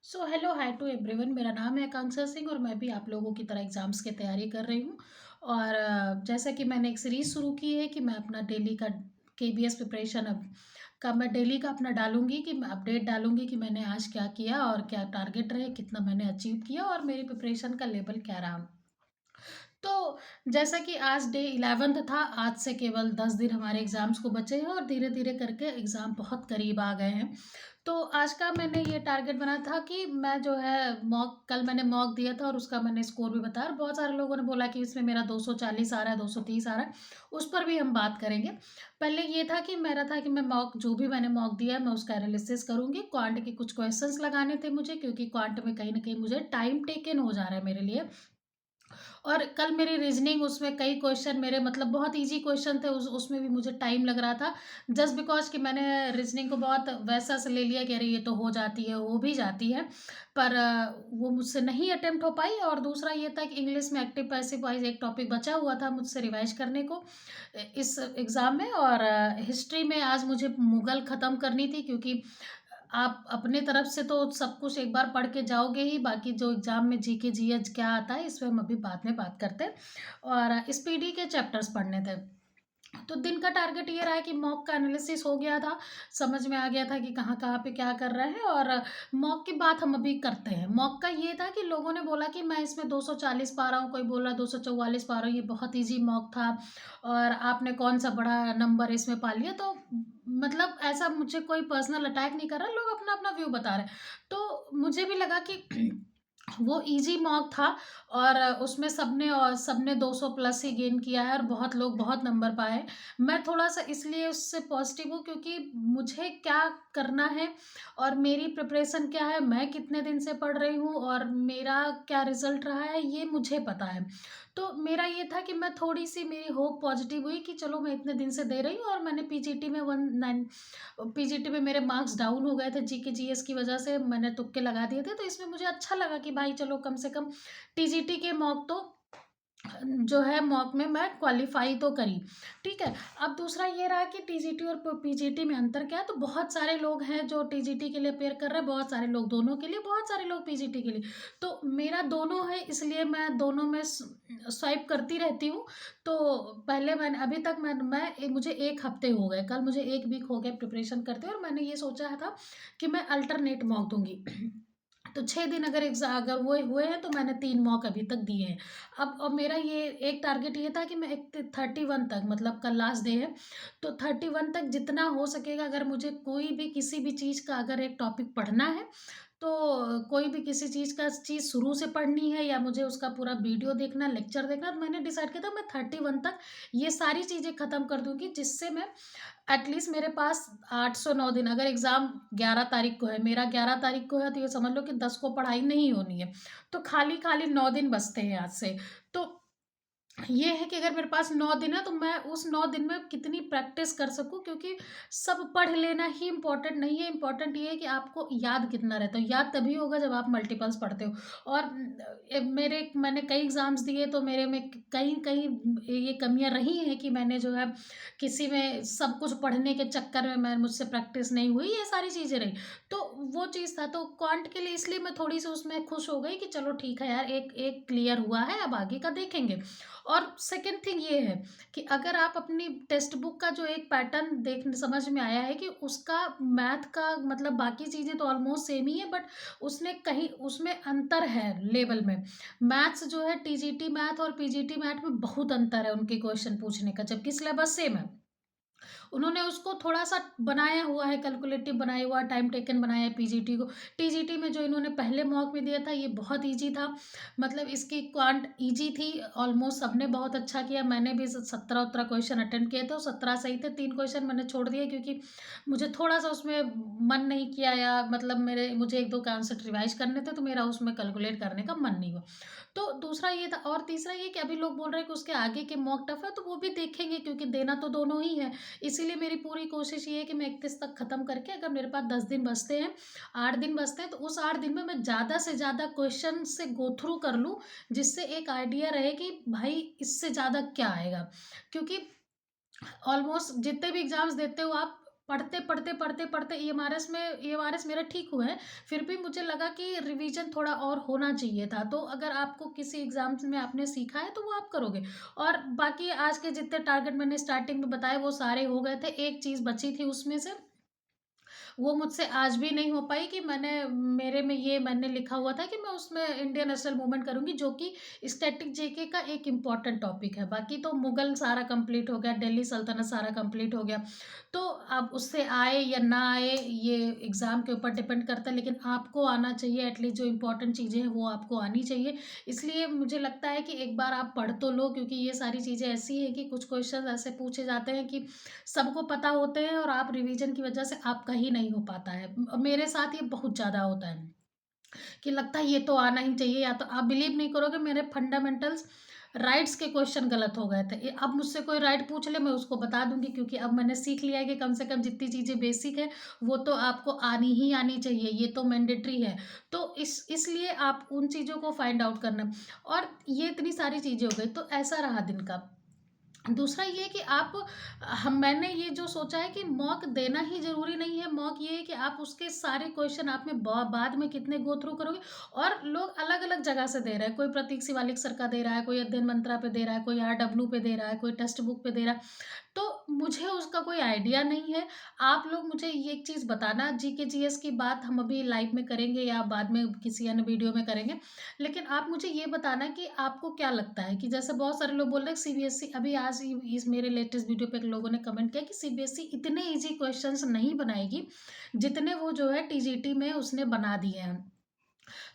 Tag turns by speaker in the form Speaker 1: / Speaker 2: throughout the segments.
Speaker 1: So hello hi to everyone. मेरा नाम है आकांक्षा सिंह और मैं भी आप लोगों की तरह एग्ज़ाम्स की तैयारी कर रही हूँ। और जैसा कि मैंने एक सीरीज़ शुरू की है कि मैं अपना डेली का केबीएस प्रिपरेशन अब का मैं डेली का अपना डालूँगी, कि मैं अपडेट डालूँगी कि मैंने आज क्या किया और क्या टारगेट रहे, कितना मैंने अचीव किया और मेरी प्रिपरेशन का लेवल क्या रहा। तो जैसा कि आज डे 11th था, आज से केवल 10 दिन हमारे एग्ज़ाम्स को बचे हैं और धीरे-धीरे करके एग्ज़ाम बहुत करीब आ गए हैं। तो आज का मैंने ये टारगेट बनाया था कि मैं जो है कल मैंने मॉक दिया था और उसका मैंने स्कोर भी बताया और बहुत सारे लोगों ने बोला कि इसमें मेरा 240 आ रहा है, 230 आ रहा है, उस पर भी हम बात करेंगे। पहले ये था कि मेरा था कि मैं मॉक जो भी मैंने मॉक दिया है, मैं उसका एनालिसिस करूँगी। क्वांट के कुछ क्वेश्चन्स लगाने थे मुझे, क्योंकि क्वांट में कहीं न कहीं मुझे टाइम टेकन हो जा रहा है मेरे लिए। और कल मेरी रीज़निंग उसमें कई क्वेश्चन मेरे मतलब बहुत ईज़ी क्वेश्चन थे, उसमें भी मुझे टाइम लग रहा था। जस्ट बिकॉज़ कि मैंने रीज़निंग को बहुत वैसा से ले लिया कि अरे ये तो हो जाती है, हो भी जाती है। पर वो मुझसे नहीं अटेम्प्ट हो पाई। और दूसरा ये था कि इंग्लिश में एक्टिव पैसिव वॉइस एक टॉपिक बचा हुआ था मुझसे रिवाइज़ करने को इस एग्ज़ाम में। और हिस्ट्री में आज मुझे मुगल ख़त्म करनी थी, क्योंकि आप अपने तरफ से तो सब कुछ एक बार पढ़ के जाओगे ही, बाकी जो एग्ज़ाम में जीके जीएस क्या आता है, इस पे हम अभी बाद में बात करते हैं। और स्पीडी के चैप्टर्स पढ़ने थे। तो दिन का टारगेट ये रहा है कि मॉक का एनालिसिस हो गया था, समझ में आ गया था कि कहाँ-कहाँ पे क्या कर रहे हैं। और मॉक की बात हम अभी करते हैं। मॉक का ये था कि लोगों ने बोला कि मैं इसमें 240 पा रहा हूँ, कोई बोल रहा है 244 पा रहा हूँ, ये बहुत ईज़ी मॉक था और आपने कौन-सा बड़ा नंबर इसमें पा लिया। तो मतलब ऐसा मुझे कोई पर्सनल अटैक नहीं कर रहा, लोग अपना-अपना व्यू बता रहे हैं। तो मुझे भी लगा कि वो ईज़ी मॉक था और उसमें सबने 200 प्लस ही गेन किया है और बहुत लोग बहुत नंबर पाए हैं। मैं थोड़ा-सा इसलिए उससे पॉज़िटिव हूँ, क्योंकि मुझे क्या करना है और मेरी प्रिपरेशन क्या है, मैं कितने दिन से पढ़ रही हूँ और मेरा क्या रिज़ल्ट रहा है, ये मुझे पता है। तो मेरा ये था कि मैं थोड़ी-सी मेरी होप पॉज़िटिव हुई कि चलो मैं इतने दिन से दे रही हूँ। और मैंने पीजीटी में 19 पीजीटी में मेरे मार्क्स डाउन हो गए थे जीके जीएस की वजह से, मैंने तुक्के लगा दिए थे, तो इसमें मुझे अच्छा लगा कि भाई चलो कम से कम टीजीटी के मॉक तो जो है मॉक में मैं क्वालीफाई तो करी, ठीक है। अब दूसरा ये रहा कि टीजीटी और पीजीटी में अंतर क्या है। तो बहुत सारे लोग हैं जो टीजीटी के लिए अपेयर कर रहे हैं, बहुत सारे लोग दोनों के लिए, बहुत सारे लोग पीजीटी के लिए। तो मेरा दोनों है, इसलिए मैं दोनों में स्वाइप करती रहती हूँ। तो पहले मैंने अभी तक मुझे 1 हफ्ते हो गए, कल मुझे 1 वीक हो गया प्रिपरेशन करते हुए, और मैंने ये सोचा था कि मैं अल्टरनेट मॉक दूँगी। तो 6 दिन अगर वो हुए हैं तो मैंने 3 मॉक अभी तक दिए हैं। अब मेरा ये एक टारगेट ये था कि मैं एक 31 तक, मतलब कल लास्ट डे है, तो 31 तक जितना हो सकेगा, अगर मुझे कोई भी किसी भी चीज़ का अगर एक टॉपिक पढ़ना है, तो कोई भी किसी चीज़ शुरू से पढ़नी है या मुझे उसका पूरा वीडियो देखना है, लेक्चर देखना है, तो मैंने डिसाइड किया था मैं 31 तक ये सारी चीज़ें खत्म कर दूँगी, जिससे मैं एटलीस्ट मेरे पास 8 से 9 दिन, अगर एग्ज़ाम 11 तारीख को है, मेरा 11 तारीख को है, तो ये समझ लो कि 10 को पढ़ाई नहीं होनी है। तो खाली-खाली 9 दिन बचते हैं आज से। तो ये है कि अगर मेरे पास 9 दिन है, तो मैं उस 9 दिन में कितनी प्रैक्टिस कर सकूँ, क्योंकि सब पढ़ लेना ही इम्पोर्टेंट नहीं है, इम्पोर्टेंट ये है कि आपको याद कितना रहता है। याद तभी होगा जब आप मल्टीपल्स पढ़ते हो। और मैंने कई एग्ज़ाम्स दिए, तो मेरे में कहीं-कहीं ये कमियाँ रही हैं कि मैंने जो है किसी में सब कुछ पढ़ने के चक्कर में मुझसे प्रैक्टिस नहीं हुई, ये सारी चीज़ें रहीं। तो वो चीज़ था, तो क्वांट के लिए इसलिए मैं थोड़ी-सी उसमें खुश हो गई कि चलो ठीक है यार, एक एक क्लियर हुआ है, अब आगे का देखेंगे। और सेकंड थिंग ये है कि अगर आप अपनी टेक्स्ट बुक का जो एक पैटर्न देख समझ में आया है कि उसका मैथ का मतलब बाकी चीज़ें तो ऑलमोस्ट सेम ही है, बट उसने कहीं उसमें अंतर है लेवल में। मैथ्स जो है टीजीटी मैथ और पीजीटी मैथ में बहुत अंतर है उनके क्वेश्चन पूछने का, जबकि सिलेबस सेम है। उन्होंने उसको थोड़ा-सा बनाया हुआ है, कैलकुलेटिव बनाया हुआ है, टाइम टेकन बनाया है पीजीटी को। टीजीटी में जो इन्होंने पहले मॉक में दिया था, ये बहुत ईज़ी था। मतलब इसकी क्वांट ईज़ी थी, ऑलमोस्ट सबने बहुत अच्छा किया। मैंने भी स 17-18 क्वेश्चन अटेम्प्ट किए थे और 17 सही थे। 3 क्वेश्चन मैंने छोड़ दिए, क्योंकि मुझे थोड़ा-सा उसमें मन नहीं किया, या मतलब मुझे 1-2 कॉन्सेप्ट रिवाइज़ करने थे, तो मेरा उसमें कैलकुलेट करने का मन नहीं हुआ। तो दूसरा ये था, और तीसरा ये कि अभी लोग बोल रहे हैं कि उसके आगे के मॉक टफ है, तो वो भी देखेंगे, क्योंकि देना तो दोनों ही है। इसीलिए मेरी पूरी कोशिश ये है कि मैं 31 तक खत्म करके, अगर मेरे पास 10 दिन बचते हैं, 8 दिन बचते हैं, तो उस 8 दिन में मैं ज़्यादा से ज़्यादा क्वेश्चन से गो थ्रू कर लूँ, जिससे एक आइडिया रहे कि भाई इससे ज़्यादा क्या आएगा। क्योंकि ऑलमोस्ट जितने भी एग्ज़ाम्स देते हो आप, पढ़ते ईएमआरएस मेरा ठीक हुआ है, फिर भी मुझे लगा कि रिवीजन थोड़ा और होना चाहिए था। तो अगर आपको किसी एग्ज़ाम्स में आपने सीखा है, तो वो आप करोगे। और बाकी आज के जितने टारगेट मैंने स्टार्टिंग में बताए, वो सारे हो गए थे। एक चीज़ बची थी उसमें से, वो मुझसे आज भी नहीं हो पाई कि मेरे में ये मैंने लिखा हुआ था कि मैं उसमें इंडियन नेशनल मूवमेंट करूँगी, जो कि स्टैटिक जीके का एक इम्पॉर्टेंट टॉपिक है। बाकी तो मुगल सारा कंप्लीट हो गया, दिल्ली सल्तनत सारा कंप्लीट हो गया। तो अब उससे आए या ना आए, ये एग्ज़ाम के ऊपर डिपेंड करता है, लेकिन आपको आना चाहिए, एटलीस्ट जो इम्पोर्टेंट चीज़ें हैं वो आपको आनी चाहिए। इसलिए मुझे लगता है कि एक बार आप पढ़ तो लो, क्योंकि ये सारी चीज़ें ऐसी हैं कि कुछ क्वेश्चन ऐसे पूछे जाते हैं कि सबको पता होते हैं, और आप रिवीजन की वजह से आपका ही नहीं हो पाता है। मेरे साथ ये बहुत ज़्यादा होता है कि लगता है ये तो आना ही चाहिए, या तो आप बिलीव नहीं करोगे, मेरे फंडामेंटल्स राइट्स के क्वेश्चन गलत हो गए थे। अब मुझसे कोई राइट पूछ ले, मैं उसको बता दूंगी, क्योंकि अब मैंने सीख लिया है कि कम से कम जितनी चीज़ें बेसिक है वो तो आपको आनी ही आनी चाहिए, ये तो मैंडेटरी है। तो इसलिए आप उन चीज़ों को फाइंड आउट करना। और ये इतनी सारी चीज़ें हो गई, तो ऐसा रहा दिन का। दूसरा ये कि आप हम मैंने ये जो सोचा है कि मॉक देना ही ज़रूरी नहीं है। मॉक ये है कि आप उसके सारे क्वेश्चन आप में बाद में कितने गो थ्रू करोगे। और लोग अलग-अलग जगह से दे रहे हैं। कोई प्रतीक शिवालिक सर का दे रहा है, कोई अध्ययन मंत्रा पे दे रहा है, कोई आरडब्ल्यू पे दे रहा है, कोई टेक्स्ट बुक पे दे रहा है। तो मुझे उसका कोई आइडिया नहीं है। आप लोग मुझे ये एक चीज़ बताना, जीके जीएस की बात हम अभी लाइव में करेंगे या बाद में किसी अन्य वीडियो में करेंगे। लेकिन आप मुझे ये बताना कि आपको क्या लगता है कि जैसे बहुत सारे लोग बोल रहे हैं सीबीएसई, अभी आज ही इस मेरे लेटेस्ट वीडियो पे एक लोगों ने कमेंट किया कि सीबीएसई इतने ईज़ी क्वेश्चंस नहीं बनाएगी, जितने वो जो है टीजीटी में उसने बना दिए हैं।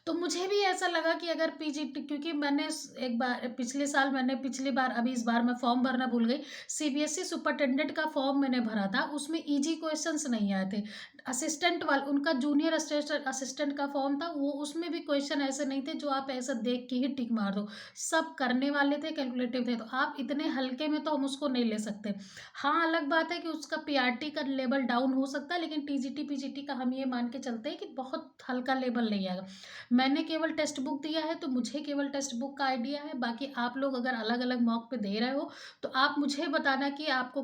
Speaker 1: तो मुझे भी ऐसा लगा कि अगर पीजीटी, क्योंकि मैंने एक बार पिछले साल, मैंने पिछली बार, अभी इस बार मैं फॉर्म भरना भूल गई, सीबीएसई सुपरिटेंडेंट का फॉर्म मैंने भरा था, उसमें इजी क्वेश्चंस नहीं आए थे। असिस्टेंट वाला, उनका जूनियर असिस्टेंट का फॉर्म था, वो उसमें भी क्वेश्चन ऐसे नहीं थे जो आप ऐसा देख के ही टिक मार दो। सब करने वाले थे, कैलकुलेटिव थे, तो आप इतने हल्के में तो हम उसको नहीं ले सकते। हाँ, अलग बात है कि उसका पीआरटी का लेवल डाउन हो सकता है, लेकिन टीजीटी पीजीटी का हम ये मान के चलते हैं कि बहुत हल्का लेवल नहीं आएगा। मैंने केवल टेक्स्ट बुक दिया है, तो मुझे केवल टेक्स्ट बुक का आइडिया है। बाकी आप लोग अगर अलग-अलग मॉक पे दे रहे हो, तो आप मुझे बताना कि आपको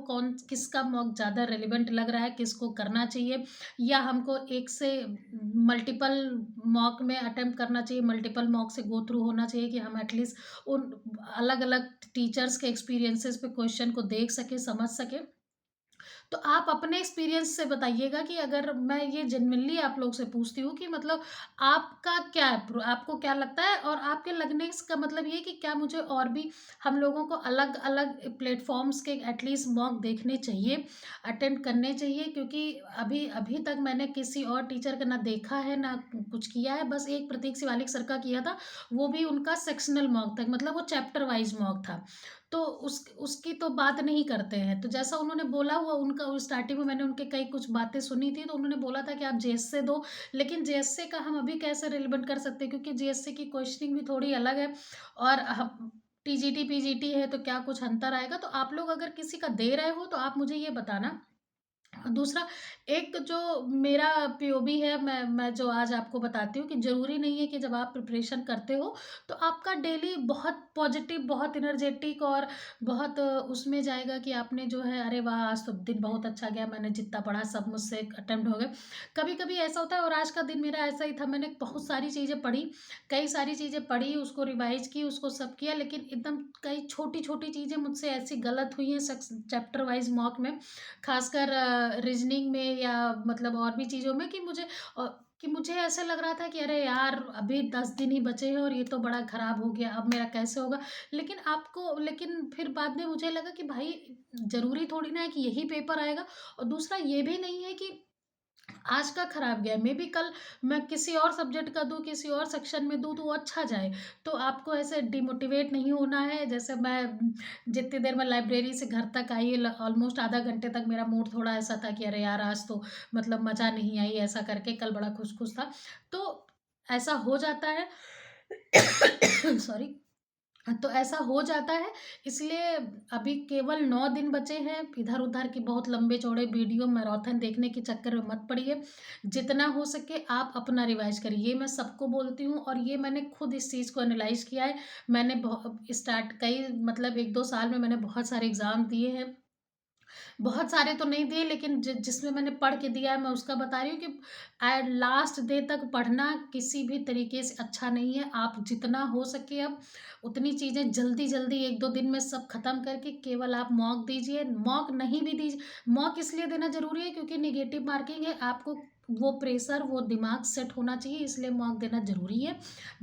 Speaker 1: किसका मॉक ज़्यादा रेलेवेंट लग रहा है, किसको करना चाहिए, या हमको एक से मल्टीपल मॉक में अटेम्प्ट करना चाहिए, मल्टीपल मॉक से गो थ्रू होना चाहिए, कि हम एटलीस्ट उन अलग-अलग टीचर्स के एक्सपीरियंसेस पे क्वेश्चन को देख सकें, समझ सकें। तो आप अपने एक्सपीरियंस से बताइएगा कि अगर मैं ये जेन्युइनली आप लोग से पूछती हूँ कि मतलब आपका क्या आपको क्या लगता है, और आपके लगने का मतलब ये है कि क्या मुझे और भी हम लोगों को अलग-अलग प्लेटफ़ॉर्म्स के एटलीस्ट मॉक देखने चाहिए, अटेम्प्ट करने चाहिए, क्योंकि अभी अभी तक मैंने किसी और टीचर का ना देखा है, ना कुछ किया है। बस एक प्रतीक शिवालिक सर का किया था, वो भी उनका सेक्शनल मॉक था, मतलब वो चैप्टर वाइज़ मॉक था। तो उसकी तो बात नहीं करते हैं। तो जैसा उन्होंने बोला हुआ, उनका स्टार्टिंग में मैंने उनके कई कुछ बातें सुनी थी, तो उन्होंने बोला था कि आप जेएसए दो, लेकिन जेएसए का हम अभी कैसे रिलेवेंट कर सकते हैं, क्योंकि जेएसए की क्वेश्चनिंग भी थोड़ी अलग है, और हम टीजीटी, पीजीटी है, तो क्या कुछ अंतर आएगा? तो आप लोग अगर किसी का दे रहे हो, तो आप मुझे ये बताना। दूसरा, एक जो मेरा पीओवी है, मैं जो आज आपको बताती हूँ कि ज़रूरी नहीं है कि जब आप प्रिपरेशन करते हो, तो आपका डेली बहुत पॉजिटिव, बहुत एनर्जेटिक और बहुत उसमें जाएगा कि आपने जो है, अरे वाह! आज तो दिन बहुत अच्छा गया, मैंने जितना पढ़ा सब मुझसे अटेम्प्ट हो गए। कभी-कभी ऐसा होता है, और आज का दिन मेरा ऐसा ही था, मैंने बहुत सारी चीज़ें पढ़ी, कई सारी चीज़ें पढ़ी, उसको रिवाइज़ की, उसको सब किया, लेकिन एकदम कई छोटी-छोटी चीज़ें मुझसे ऐसी गलत हुई हैं चैप्टर वाइज़ मॉक में, खासकर रीज़निंग में, या मतलब और भी चीज़ों में, कि मुझे ऐसा लग रहा था कि अरे यार! अभी 10 दिन ही बचे हैं और ये तो बड़ा ख़राब हो गया, अब मेरा कैसे होगा? लेकिन फिर बाद में मुझे लगा कि भाई, ज़रूरी थोड़ी ना है कि यही पेपर आएगा, और दूसरा ये भी नहीं है कि आज का खराब गया, मेबी कल मैं किसी और सब्जेक्ट का दूँ, किसी और सेक्शन में दूँ, तो वो अच्छा जाए। तो आपको ऐसे डिमोटिवेट नहीं होना है। जैसे मैं जितनी देर मैं लाइब्रेरी से घर तक आई, ल ऑलमोस्ट आधा घंटे तक मेरा मूड थोड़ा ऐसा था कि अरे यार! आज तो मतलब मज़ा नहीं आई, ऐसा करके कल बड़ा खुश-खुश था। तो ऐसा हो जाता है। सॉरी। तो ऐसा हो जाता है, इसलिए अभी केवल 9 दिन बचे हैं। इधर-उधर की बहुत लंबे-चौड़े वीडियो मैराथन देखने के चक्कर में मत पड़िए। जितना हो सके आप अपना रिवाइज़ करिए। ये मैं सबको बोलती हूँ, और ये मैंने खुद इस चीज़ को एनालाइज़ किया है। मैंने स्टार्ट कई मतलब 1-2 साल में मैंने बहुत सारे एग्ज़ाम दिए हैं। बहुत सारे तो नहीं दिए, लेकिन जिसमें मैंने पढ़ के दिया है मैं उसका बता रही हूँ कि लास्ट डे तक पढ़ना किसी भी तरीके से अच्छा नहीं है। आप जितना हो सके अब उतनी चीज़ें जल्दी-जल्दी 1-2 दिन में सब खत्म करके केवल आप मॉक दीजिए। मॉक नहीं भी दीजिए, मॉक इसलिए देना ज़रूरी है क्योंकि नेगेटिव मार्किंग है, आपको वो प्रेशर, वो दिमाग सेट होना चाहिए, इसलिए मॉक देना ज़रूरी है।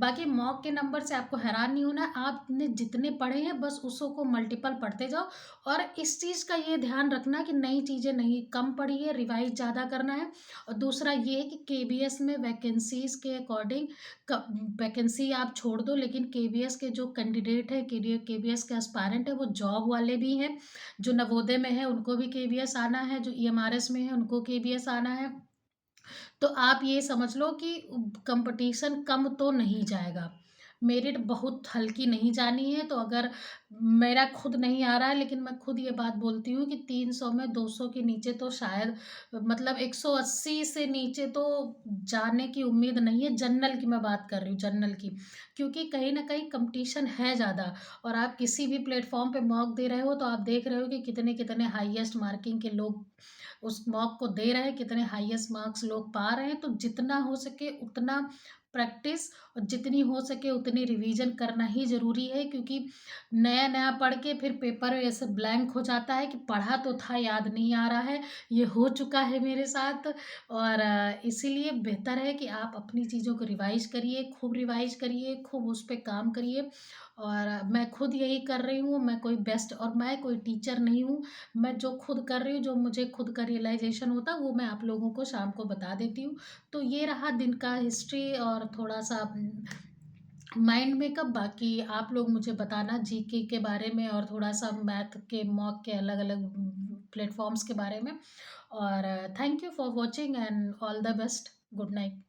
Speaker 1: बाकी मॉक के नंबर से आपको हैरान नहीं होना है, आपने जितने पढ़े हैं बस उसों को मल्टीपल पढ़ते जाओ। और इस चीज़ का ये ध्यान रखना कि नई चीज़ें नहीं कम पढ़िए, रिवाइज़ ज़्यादा करना है। और दूसरा ये कि केबीएस में वैकेंसीज़ के अकॉर्डिंग क वैकेंसी आप छोड़ दो, लेकिन केबीएस के जो कैंडिडेट हैं, केबीएस के एस्पायरेंट हैं, वो जॉब वाले भी हैं। जो नवोदय में हैं, उनको भी केबीएस आना है, जो ईएमआरएस में हैं, उनको केबीएस आना है। तो आप ये समझ लो कि कंपटीशन कम तो नहीं जाएगा। मेरिट बहुत हल्की नहीं जानी है, तो अगर मेरा खुद नहीं आ रहा है, लेकिन मैं खुद ये बात बोलती हूँ कि 300 में 200 के नीचे तो शायद, मतलब 180 से नीचे तो जाने की उम्मीद नहीं है, जनरल की मैं बात कर रही हूँ, जनरल की। क्योंकि कहीं न कहीं कॉम्पिटिशन है ज़्यादा, और आप किसी भी प्लेटफ़ॉर्म पे मॉक दे रहे हो, तो आप देख रहे हो कि कितने-कितने हाईएस्ट मार्किंग के लोग उस मॉक को दे रहे हैं, कितने हाईएस्ट मार्क्स लोग पा रहे हैं। तो जितना हो सके उतना प्रैक्टिस, और जितनी हो सके उतनी रिवीजन करना ही ज़रूरी है, क्योंकि नया-नया पढ़ के फिर पेपर ऐसे ब्लैंक हो जाता है कि पढ़ा तो था, याद नहीं आ रहा है। ये हो चुका है मेरे साथ। और इसीलिए बेहतर है कि आप अपनी चीज़ों को रिवाइज़ करिए, खूब उस पे काम करिए। और मैं खुद यही कर रही हूँ, मैं कोई टीचर नहीं हूँ। मैं जो खुद कर रही हूँ, जो मुझे खुद का रियलाइज़ेशन होता है, वो मैं आप लोगों को शाम को बता देती हूँ। तो ये रहा दिन का हिस्ट्री और थोड़ा-सा माइंड मेकअप। बाकी आप लोग मुझे बताना जीके के बारे में और थोड़ा-सा मैथ के मॉक के अलग-अलग प्लेटफ़ॉर्म्स के बारे में। और thank you for watching and all the best. Good night.